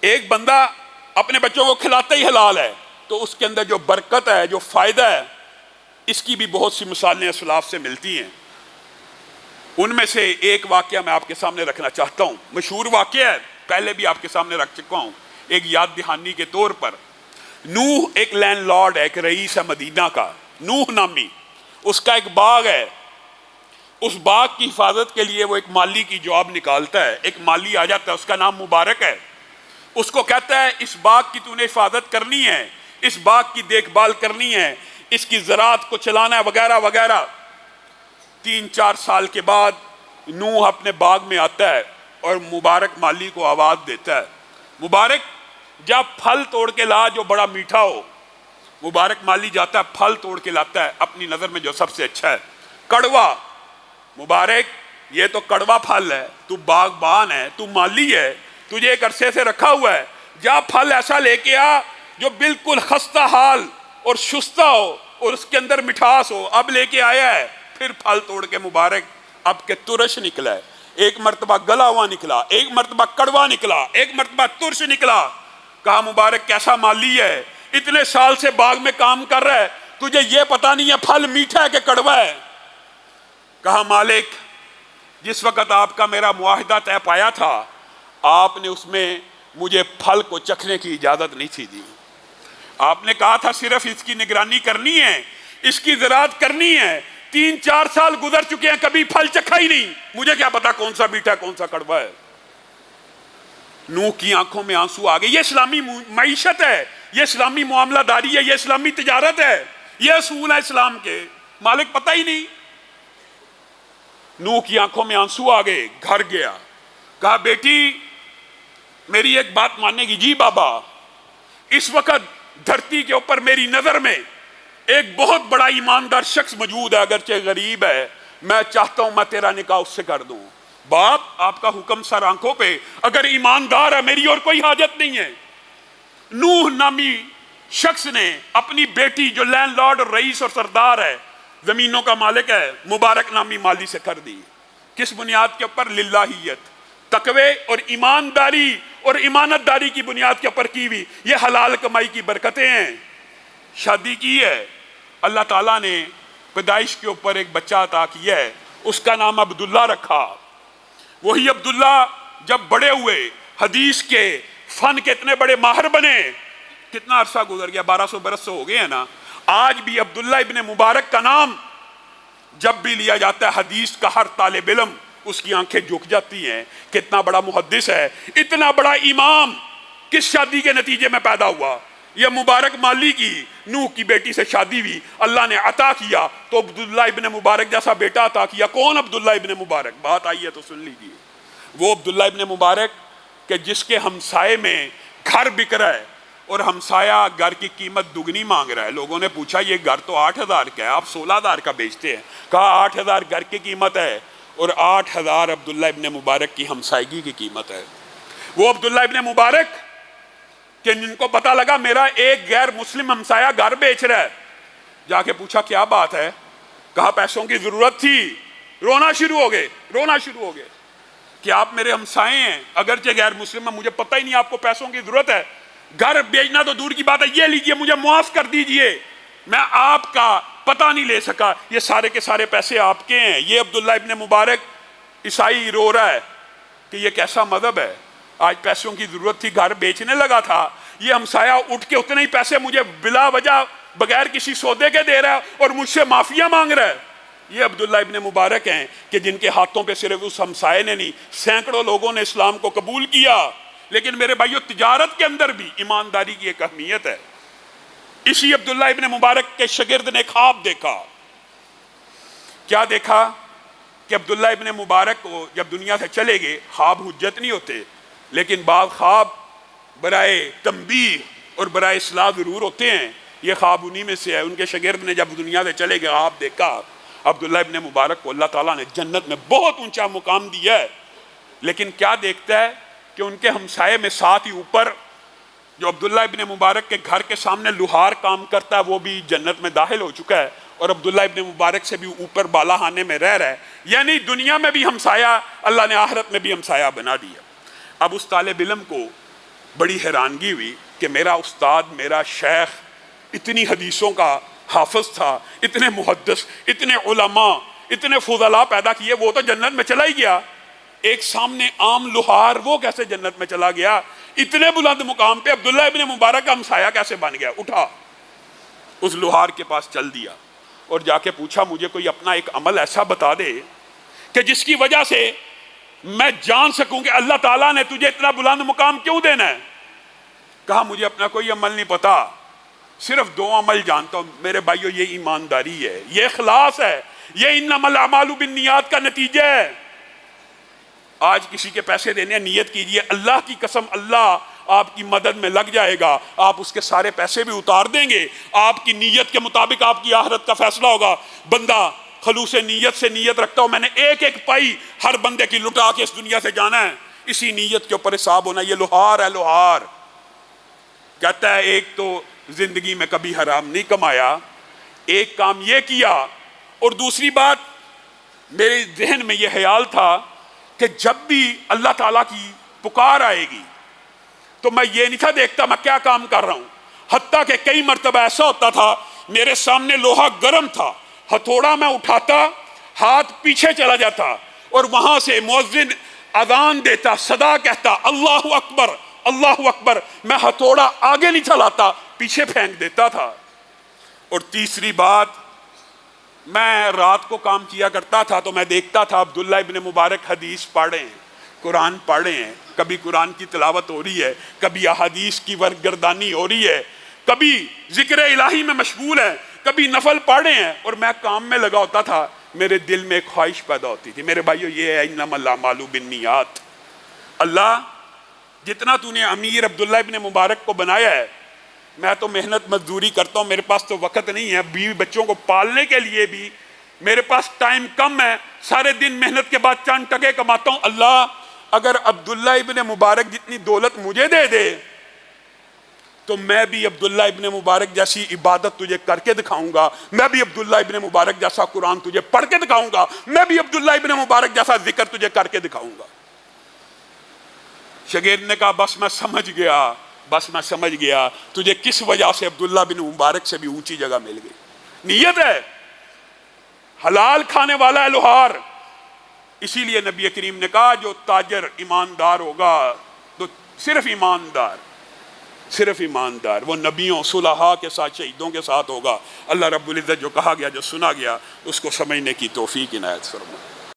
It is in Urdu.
ایک بندہ اپنے بچوں کو کھلاتا ہی حلال ہے تو اس کے اندر جو برکت ہے، جو فائدہ ہے، اس کی بھی بہت سی مثالیں اسلاف سے ملتی ہیں۔ ان میں سے ایک واقعہ میں آپ کے سامنے رکھنا چاہتا ہوں، مشہور واقعہ ہے، پہلے بھی آپ کے سامنے رکھ چکا ہوں ایک یاد دہانی کے طور پر۔ نوح ایک لینڈ لارڈ ہے، ایک رئیس ہے مدینہ کا، نوح نامی، اس کا ایک باغ ہے۔ اس باغ کی حفاظت کے لیے وہ ایک مالی کی جاب نکالتا ہے، ایک مالی آ جاتا ہے، اس کا نام مبارک ہے۔ اس کو کہتا ہے اس باغ کی تو نے حفاظت کرنی ہے، اس باغ کی دیکھ بھال کرنی ہے، اس کی زراعت کو چلانا ہے وغیرہ وغیرہ۔ 3-4 سال کے بعد نوح اپنے باغ میں آتا ہے اور مبارک مالی کو آواز دیتا ہے، مبارک جا پھل توڑ کے لا جو بڑا میٹھا ہو۔ مبارک مالی جاتا ہے، پھل توڑ کے لاتا ہے اپنی نظر میں جو سب سے اچھا ہے، کڑوا۔ مبارک یہ تو کڑوا پھل ہے، تو باغبان ہے، تو مالی ہے، تجھے ایک عرصے سے رکھا ہوا ہے، جا پھل ایسا لے کے آ جو بالکل خستہ حال اور شستہ ہو اور اس کے اندر مٹھاس ہو۔ اب لے کے آیا ہے، پھر پھل توڑ کے مبارک اب کے ترش نکلا ہے، ایک مرتبہ گلا ہوا نکلا، ایک مرتبہ کڑوا نکلا، ایک مرتبہ ترش نکلا۔ کہا مبارک کیسا مالی ہے، اتنے سال سے باغ میں کام کر رہا ہے، تجھے یہ پتا نہیں ہے پھل میٹھا ہے کہ کڑوا ہے؟ کہا مالک جس وقت آپ کا میرا معاہدہ طے پایا تھا، آپ نے اس میں مجھے پھل کو چکھنے کی اجازت نہیں تھی دی۔ آپ نے کہا تھا صرف اس کی نگرانی کرنی ہے، اس کی زراعت کرنی ہے۔ 3-4 سال گزر چکے ہیں، کبھی پھل چکھا ہی نہیں، مجھے کیا پتا کون سا میٹھا کون سا کڑوا ہے۔ نوح کی آنکھوں میں آنسو آ گئے۔ یہ اسلامی معیشت ہے، یہ اسلامی معاملہ داری ہے، یہ اسلامی تجارت ہے، یہ اصول ہے اسلام کے، مالک پتہ ہی نہیں۔ نوح کی آنکھوں میں آنسو آ گئے، گھر گیا، کہا بیٹی میری ایک بات ماننے گی؟ جی بابا، اس وقت دھرتی کے اوپر میری نظر میں ایک بہت بڑا ایماندار شخص موجود ہے، اگرچہ غریب ہے، میں چاہتا ہوں میں تیرا نکاح اس سے کر دوں۔ باپ آپ کا حکم سر آنکھوں پہ، اگر ایماندار ہے میری اور کوئی حاجت نہیں ہے۔ نوح نامی شخص نے اپنی بیٹی جو لینڈ لارڈ اور رئیس اور سردار ہے، زمینوں کا مالک ہے، مبارک نامی مالی سے کر دی۔ کس بنیاد کے اوپر؟ للہیت، تقوی اور ایمانداری اور امانت داری کی بنیاد کے اوپر کی ہوئی، یہ حلال کمائی کی برکتیں ہیں۔ شادی کی ہے، اللہ تعالیٰ نے پیدائش کے اوپر ایک بچہ عطا کیا ہے، اس کا نام عبداللہ رکھا۔ وہی عبداللہ جب بڑے ہوئے، حدیث کے فن کے اتنے بڑے ماہر بنے، کتنا عرصہ گزر گیا، 1200 برس سے ہو گئے ہیں نا۔ آج بھی عبداللہ ابن مبارک کا نام جب بھی لیا جاتا ہے، حدیث کا ہر طالب علم اس کی آنکھیں جھک جاتی ہیں، کتنا بڑا محدث ہے، اتنا بڑا امام کس شادی کے نتیجے میں پیدا ہوا؟ یہ مبارک مالی کی نوح کی بیٹی سے شادی ہوئی، اللہ نے عطا کیا تو عبداللہ ابن مبارک جیسا بیٹا عطا کیا۔ کون عبداللہ ابن مبارک؟ بات آئی ہے تو سن لیجیے۔ وہ عبداللہ ابن مبارک کہ جس کے ہمسائے میں گھر بک رہا ہے اور ہمسایہ گھر کی قیمت دگنی مانگ رہا ہے۔ لوگوں نے پوچھا یہ گھر تو 8000 کا ہے، آپ 16000 کا بیچتے ہیں؟ کہا 8000 گھر کی قیمت ہے اور 8000 عبداللہ ابن مبارک کی ہمسائیگی کی قیمت ہے۔ وہ عبداللہ ابن مبارک کہ جن کو پتا لگا میرا ایک غیر مسلم ہمسایہ گھر بیچ رہا ہے، جا کے پوچھا کیا بات ہے؟ کہا پیسوں کی ضرورت تھی۔ رونا شروع ہو گئے کہ آپ میرے ہمسائے ہیں، اگرچہ غیر مسلم ہیں، مجھے پتہ ہی نہیں آپ کو پیسوں کی ضرورت ہے، گھر بیچنا تو دور کی بات ہے، یہ لیجئے مجھے معاف کر دیجئے، میں آپ کا پتہ نہیں لے سکا، یہ سارے کے سارے پیسے آپ کے ہیں۔ یہ عبداللہ ابن مبارک عیسائی رو رہا ہے کہ یہ کیسا مذہب ہے، آج پیسوں کی ضرورت تھی گھر بیچنے لگا تھا، یہ ہمسایہ اٹھ کے اتنے ہی پیسے مجھے بلا وجہ بغیر کسی سودے کے دے رہا ہے اور مجھ سے معافیہ مانگ رہا ہے۔ یہ عبداللہ ابن مبارک ہیں کہ جن کے ہاتھوں پہ صرف اس ہمسائے نے نہیں، سینکڑوں لوگوں نے اسلام کو قبول کیا۔ لیکن میرے بھائیو، تجارت کے اندر بھی ایمانداری کی ایک اہمیت ہے۔ اسی عبداللہ ابن مبارک کے شاگرد نے خواب دیکھا۔ کیا دیکھا؟ کہ عبداللہ ابن مبارک کو جب دنیا سے چلے گئے، خواب حجت نہیں ہوتے، لیکن بعض خواب برائے تنبیہ اور برائے اصلاح ضرور ہوتے ہیں۔ یہ خواب انہی میں سے ہے۔ ان کے شاگرد نے جب دنیا سے چلے گئے خواب دیکھا، عبداللہ ابن مبارک کو اللہ تعالیٰ نے جنت میں بہت اونچا مقام دیا ہے، لیکن کیا دیکھتا ہے کہ ان کے ہمسائے میں ساتھ ہی اوپر جو عبداللہ ابن مبارک کے گھر کے سامنے لوہار کام کرتا ہے، وہ بھی جنت میں داخل ہو چکا ہے اور عبداللہ ابن مبارک سے بھی اوپر بالا خانے میں رہ رہا ہے، یعنی دنیا میں بھی ہمسایہ، اللہ نے آخرت میں بھی ہمسایہ بنا دیا۔ اب اس طالب علم کو بڑی حیرانگی ہوئی کہ میرا استاد، میرا شیخ اتنی حدیثوں کا حافظ تھا، اتنے محدث، اتنے علماء، اتنے فضلاء پیدا کیے، وہ تو جنت میں چلا ہی گیا، ایک سامنے عام لوہار وہ کیسے جنت میں چلا گیا؟ اتنے بلند مقام پہ عبداللہ ابن مبارک کا ہمسایہ کیسے بن گیا؟ اٹھا، اس لوہار کے پاس چل دیا اور جا کے پوچھا مجھے کوئی اپنا ایک عمل ایسا بتا دے کہ جس کی وجہ سے میں جان سکوں کہ اللہ تعالیٰ نے تجھے اتنا بلند مقام کیوں دینا ہے۔ کہا مجھے اپنا کوئی عمل نہیں پتا، صرف 2 عمل جانتا ہوں۔ میرے بھائیو، یہ ایمانداری ہے، یہ اخلاص ہے، یہ انما الاعمال بالنیات کا نتیجہ ہے۔ آج کسی کے پیسے دینے نیت کیجئے، اللہ کی قسم اللہ آپ کی مدد میں لگ جائے گا، آپ اس کے سارے پیسے بھی اتار دیں گے، آپ کی نیت کے مطابق آپ کی آخرت کا فیصلہ ہوگا۔ بندہ خلوص نیت سے نیت رکھتا ہو میں نے ایک ایک پائی ہر بندے کی لٹا کے اس دنیا سے جانا ہے، اسی نیت کے اوپر حساب ہونا۔ یہ لوہار ہے، لوہار کہتا ہے ایک تو زندگی میں کبھی حرام نہیں کمایا، ایک کام یہ کیا، اور دوسری بات میرے ذہن میں یہ خیال تھا کہ جب بھی اللہ تعالیٰ کی پکار آئے گی تو میں یہ نہیں تھا دیکھتا میں کیا کام کر رہا ہوں، حتیٰ کہ کئی مرتبہ ایسا ہوتا تھا میرے سامنے لوہا گرم تھا، ہتھوڑا میں اٹھاتا، ہاتھ پیچھے چلا جاتا اور وہاں سے مؤذن اذان دیتا، صدا کہتا اللہ اکبر اللہ اکبر، میں ہتھوڑا آگے نہیں چلاتا، پیچھے پھینک دیتا تھا۔ اور تیسری بات، میں رات کو کام کیا کرتا تھا تو میں دیکھتا تھا عبداللہ ابن مبارک حدیث پڑھے ہیں، قرآن پڑھے ہیں، کبھی قرآن کی تلاوت ہو رہی ہے، کبھی احادیث کی ورگردانی ہو رہی ہے، کبھی ذکر الہی میں مشغول ہے، کبھی نفل پڑھے ہیں، اور میں کام میں لگا ہوتا تھا، میرے دل میں ایک خواہش پیدا ہوتی تھی، میرے بھائیو یہ ہے انما الاعمال بالنیات۔ اللہ جتنا تو نے امیر عبداللہ ابن مبارک کو بنایا ہے، میں تو محنت مزدوری کرتا ہوں، میرے پاس تو وقت نہیں ہے، بیوی بچوں کو پالنے کے لیے بھی میرے پاس ٹائم کم ہے، سارے دن محنت کے بعد چند ٹکے کماتا ہوں۔ اللہ اگر عبداللہ ابن مبارک جتنی دولت مجھے دے دے تو میں بھی عبداللہ ابن مبارک جیسی عبادت تجھے کر کے دکھاؤں گا، میں بھی عبداللہ ابن مبارک جیسا قرآن تجھے پڑھ کے دکھاؤں گا، میں بھی عبداللہ ابن مبارک جیسا ذکر تجھے کر کے دکھاؤں گا۔ شاگرد نے کہا بس میں سمجھ گیا تجھے کس وجہ سے عبداللہ بن مبارک سے بھی اونچی جگہ مل گئی، نیت ہے، حلال کھانے والا ہے لوہار۔ اسی لیے نبی کریم نے کہا جو تاجر ایماندار ہوگا تو صرف ایماندار وہ نبیوں صلحاء کے ساتھ شہیدوں کے ساتھ ہوگا۔ اللہ رب العزت جو کہا گیا جو سنا گیا اس کو سمجھنے کی توفیق عنایت فرمائے۔